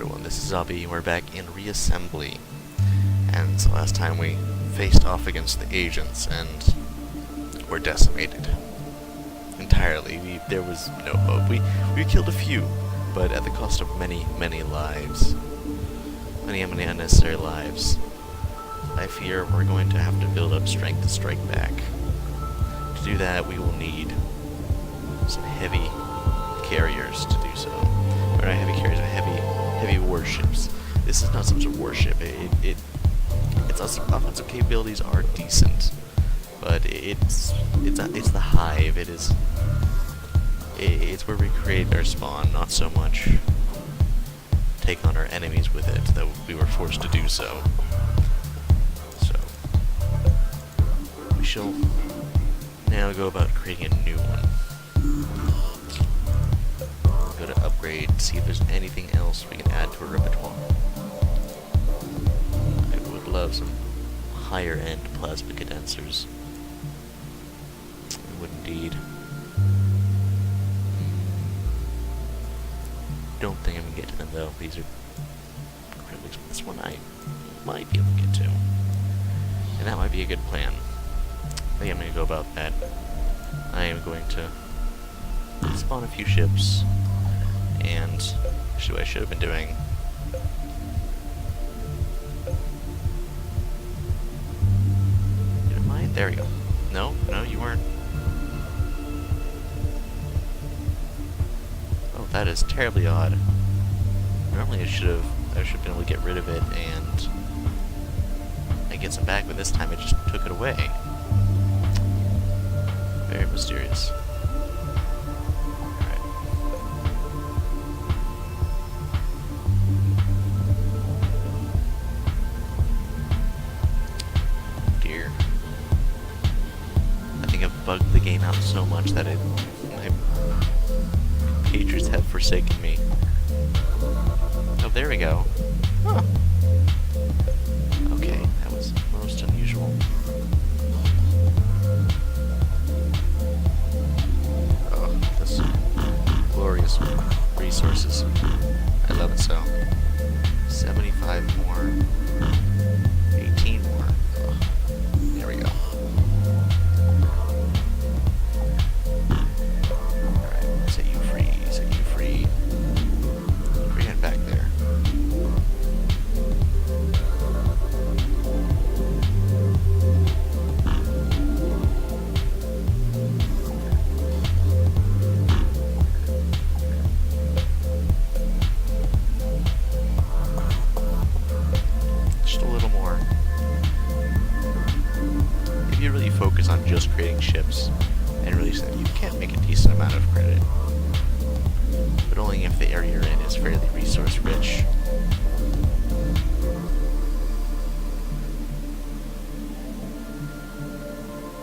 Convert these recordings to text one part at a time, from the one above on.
everyone, this is Zobby, and we're back in Reassembly. And so last time we faced off against the agents, and were decimated. Entirely. There was no hope. We killed a few, but at the cost of many, many lives. Many unnecessary lives. I fear we're going to have to build up strength to strike back. To do that, we will need some heavy carriers to do so. Or not heavy carriers, but heavy warships. This is not some sort of warship. Its offensive capabilities are decent, but it's the hive. It's where we create our spawn, not so much take on our enemies with it, that we were forced to do so. So we shall now go about creating a new one. Go to upgrade, see if there's anything else we can add to our repertoire. I would love some higher end plasma condensers. I would indeed. Don't think I can get to them though. These are incredibly expensive. This one I might be able to get to. And that might be a good plan. I think I'm going to go about that. I am going to spawn a few ships. And actually what I should have been doing, didn't mind. There we go. No, you weren't. Oh, that is terribly odd. Normally I should have been able to get rid of it and get some back, but this time it just took it away. Very mysterious. Bugged the game out so much that my patrons have forsaken me. Oh, there we go. Huh. Okay, that was most unusual. Oh, this glorious resources. I love it so. 75 more. 18 more. Oh, there we go. Focus on just creating ships and releasing them, you can make a decent amount of credit, but only if the area you're in is fairly resource rich.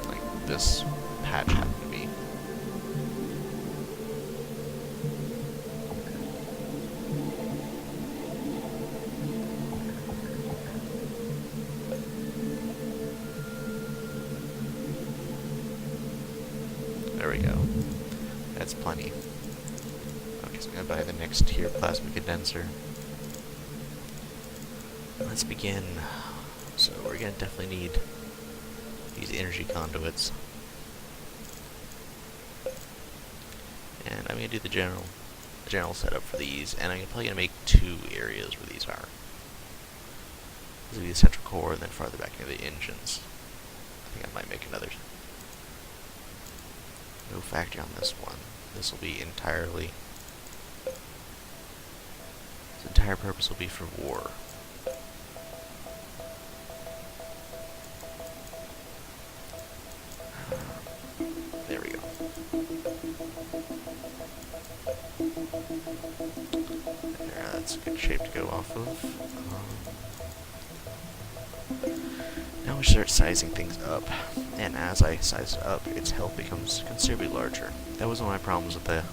Like this patch happened to be. There we go. That's plenty. Okay, so I'm gonna buy the next tier plasma condenser. Let's begin. So we're gonna definitely need these energy conduits. And I'm gonna do the general setup for these, and I'm probably gonna make 2 areas where these are. This will be the central core, and then farther back into the engines. I think I might make another. No factory on this one. This will be entirely... Its entire purpose will be for war. There we go. There, that's a good shape to go off of. Now we start sizing things up, and as I size it up, its health becomes considerably larger. That was one of my problems with the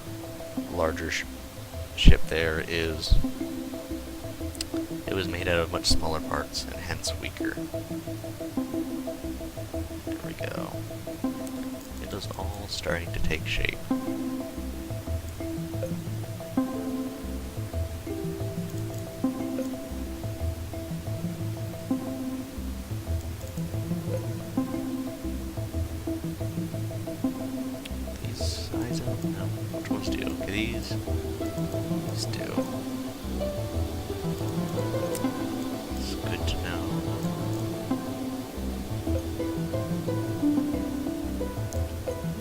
larger ship there, is it was made out of much smaller parts, and hence weaker. There we go. It is all starting to take shape. these do. It's good to know.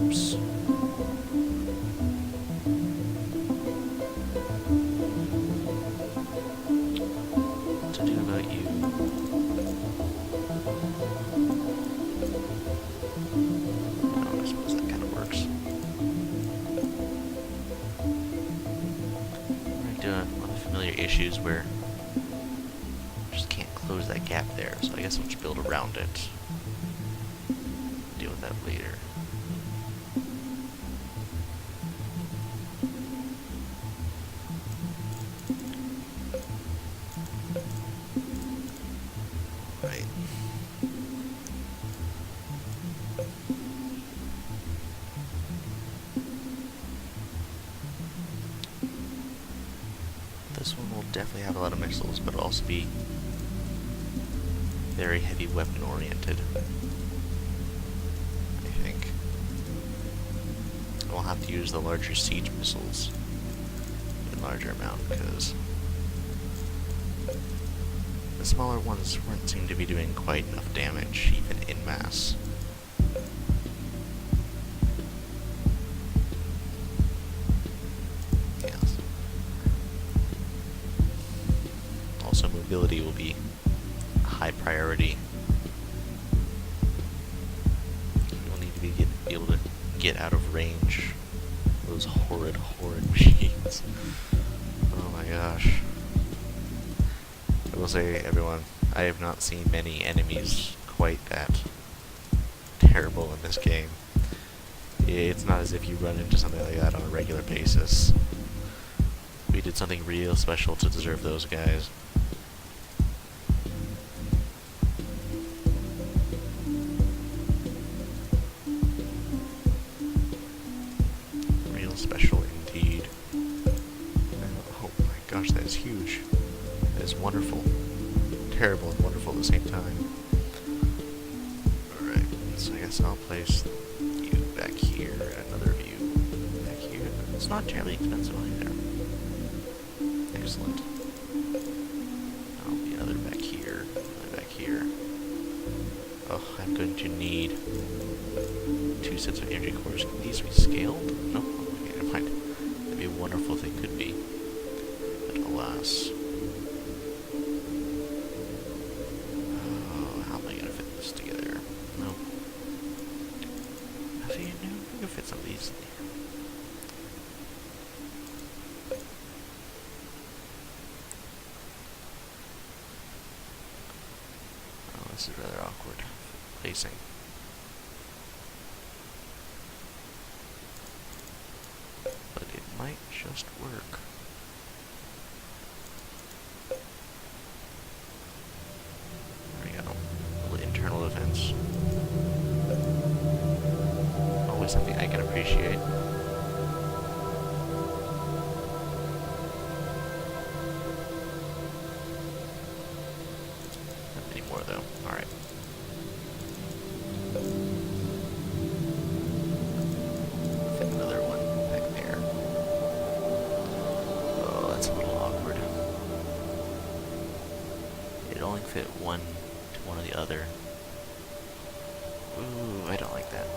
Oops. What to do about you? Oh, I suppose that kind of works. We're doing one of the familiar issues where I just can't close that gap there, so I guess I'll just build around it. Deal with that later. Right. This one will definitely have a lot of missiles, but it'll also be very heavy weapon oriented. I think. I'll have to use the larger siege missiles in larger amount, because the smaller ones weren't seem to be doing quite enough damage, even in mass. Yes. Also, mobility will be a high priority. You'll need to be able to get out of range of those horrid machines. Oh my gosh. I will say, everyone, I have not seen many enemies quite that terrible in this game. It's not as if you run into something like that on a regular basis. We did something real special to deserve those guys. Real special indeed. Oh my gosh, that is huge. That is wonderful. Terrible and wonderful at the same time. Alright, so I guess I'll place you back here, and another of you back here. It's not terribly expensive either. Excellent. I'll be another back here, another back here. Oh, I'm going to need 2 sets of energy cores. Can these be scaled? No? Okay, never mind. That'd be wonderful if they could be. But alas. Oh, how am I going to fit this together? No. Actually, no, I can fit some of these in here. Oh, this is rather awkward placing. But it might just work. There we go. A little internal defense. Always something I can appreciate. Not many more though. Alright. Fit another one back there. Oh, that's a little awkward. It'd only fit one to one or the other. Ooh, I don't like that.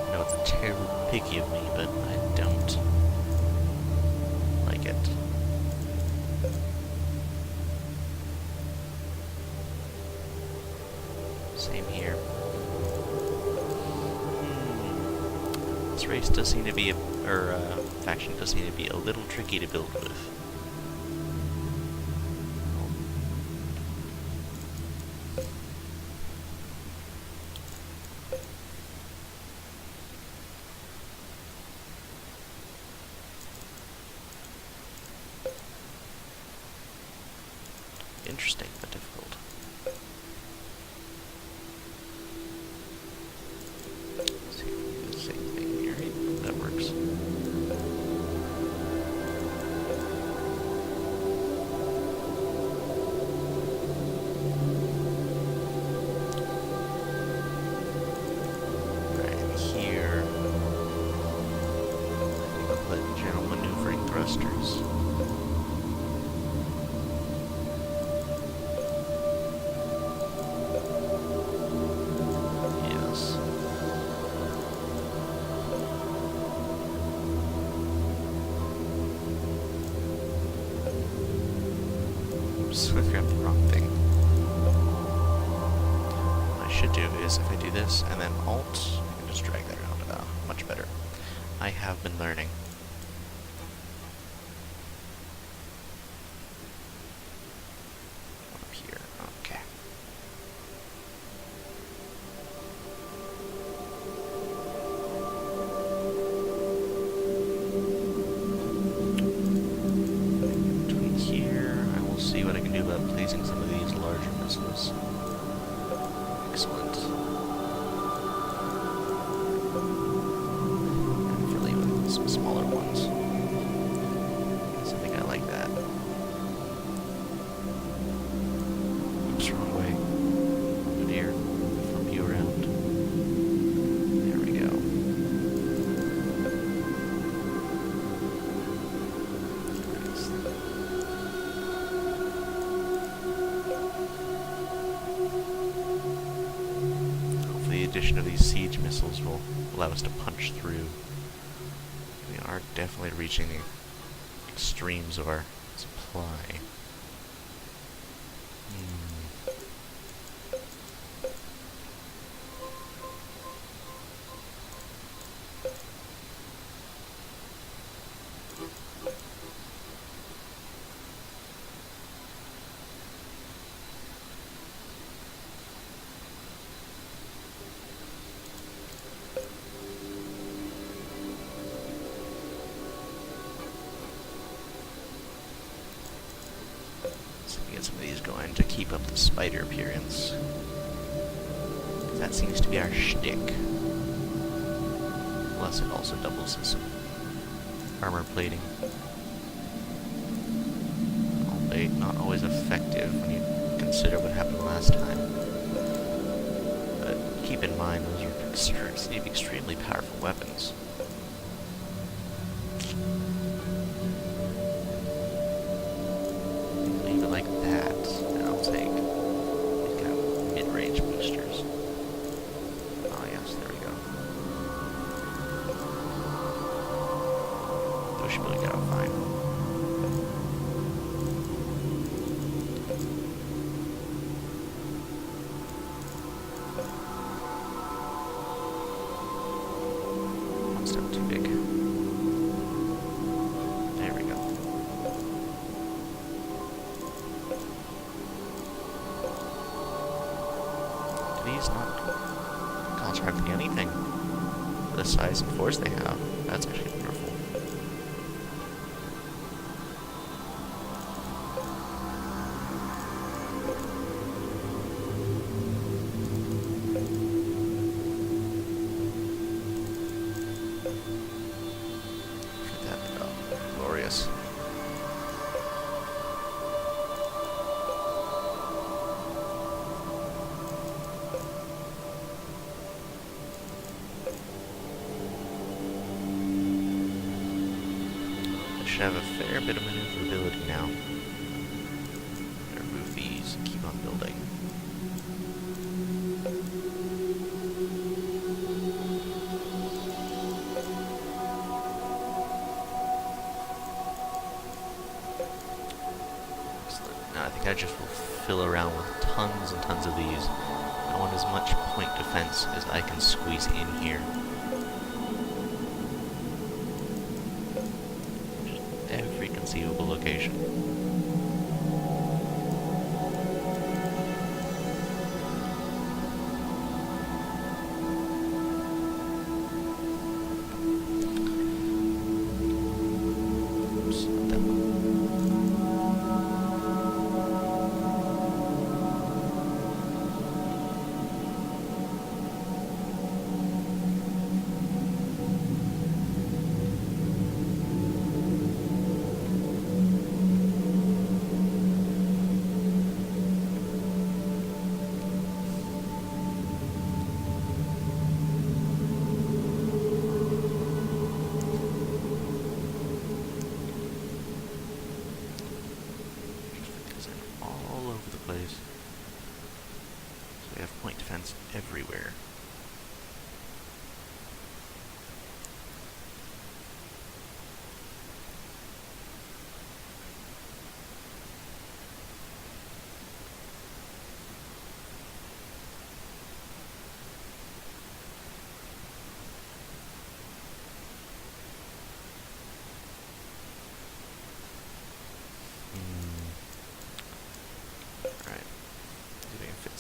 I know it's terribly picky of me, but I don't like it. Same here. This race does seem to be, faction does seem to be a little tricky to build with. Interesting, but difficult. Let's see if we can do the same thing here. That works. Right here. thrusters. Yes. Oops, I grabbed the wrong thing. What I should do is, if I do this and then Alt, I can just drag that around. Much better. I have been learning. Up here, okay. Between here, I will see what I can do about placing some of these larger missiles. Excellent. Some smaller ones. So I think I like that. Oops, wrong way. Oh dear. Flip you around. There we go. Hopefully the addition of these siege missiles will allow us to punch through. We are definitely reaching the extremes of our supply. Get some of these going to keep up the spider appearance. That seems to be our shtick. Plus it also doubles as some armor plating. Albeit not always effective when you consider what happened last time. But keep in mind those are extremely powerful weapons. Like that, and I'll take these kind of mid-range boosters. Oh yes, there we go. Those should really get out fine. One step too big. There we go. These not cost hardly anything for the size and force they have. That's actually wonderful. Look at that, oh, glorious. Should have a fair bit of maneuverability now. Remove these and keep on building. Excellent. Now I think I just will fill around with tons and tons of these. I want as much point defense as I can squeeze in here. Every conceivable location. Oops, not that one.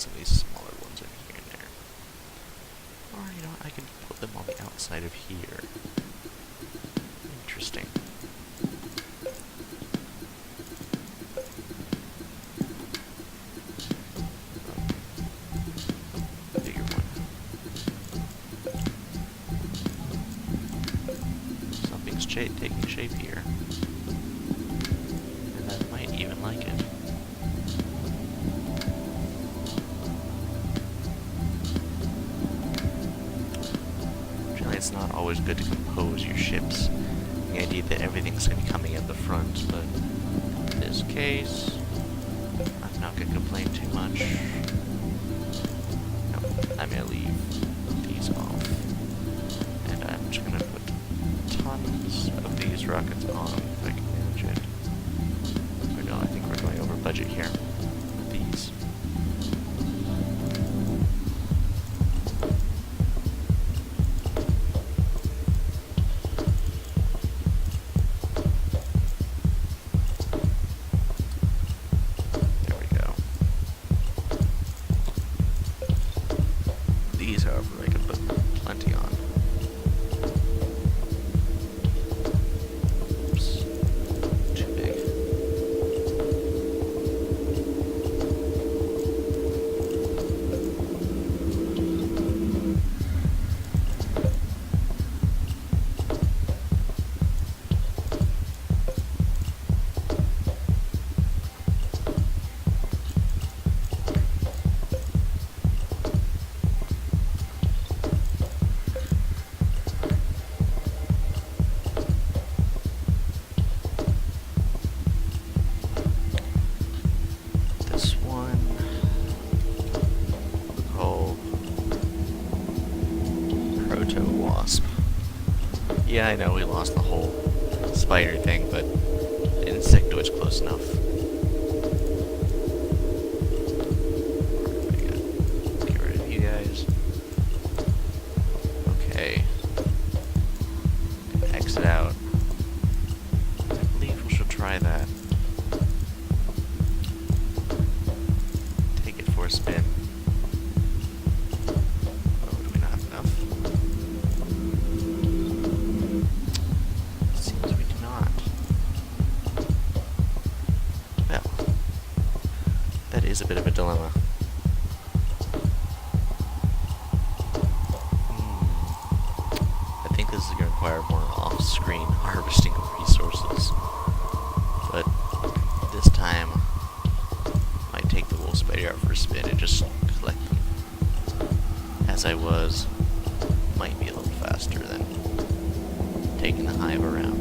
some of these smaller ones in here and there. Or, you know what, I can put them on the outside of here. Interesting. Bigger one. Something's taking shape here. And I might even like it. It's not always good to compose your ships. The idea that everything's going to be coming in the front, but in this case, I'm not going to complain too much. No, I'm going to leave these off. And I'm just going to put tons of these rockets on if I can manage it. Or no, I think we're going over budget here with these. These, however, I can put plenty on. Oops. Too big. Wasp. Yeah, I know we lost the whole spider thing, but insectoid's close enough. Get rid of you guys. Okay. Exit out. I believe we should try that. Take it for a spin. Is a bit of a dilemma. I think this is going to require more off-screen harvesting of resources, but this time I might take the wool spider out for a spin and just collect them. As I was, might be a little faster than taking the hive around.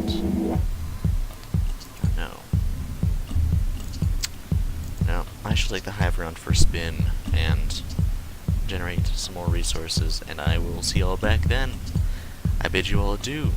I should take the hive around for a spin and generate some more resources, and I will see you all back then. I bid you all adieu.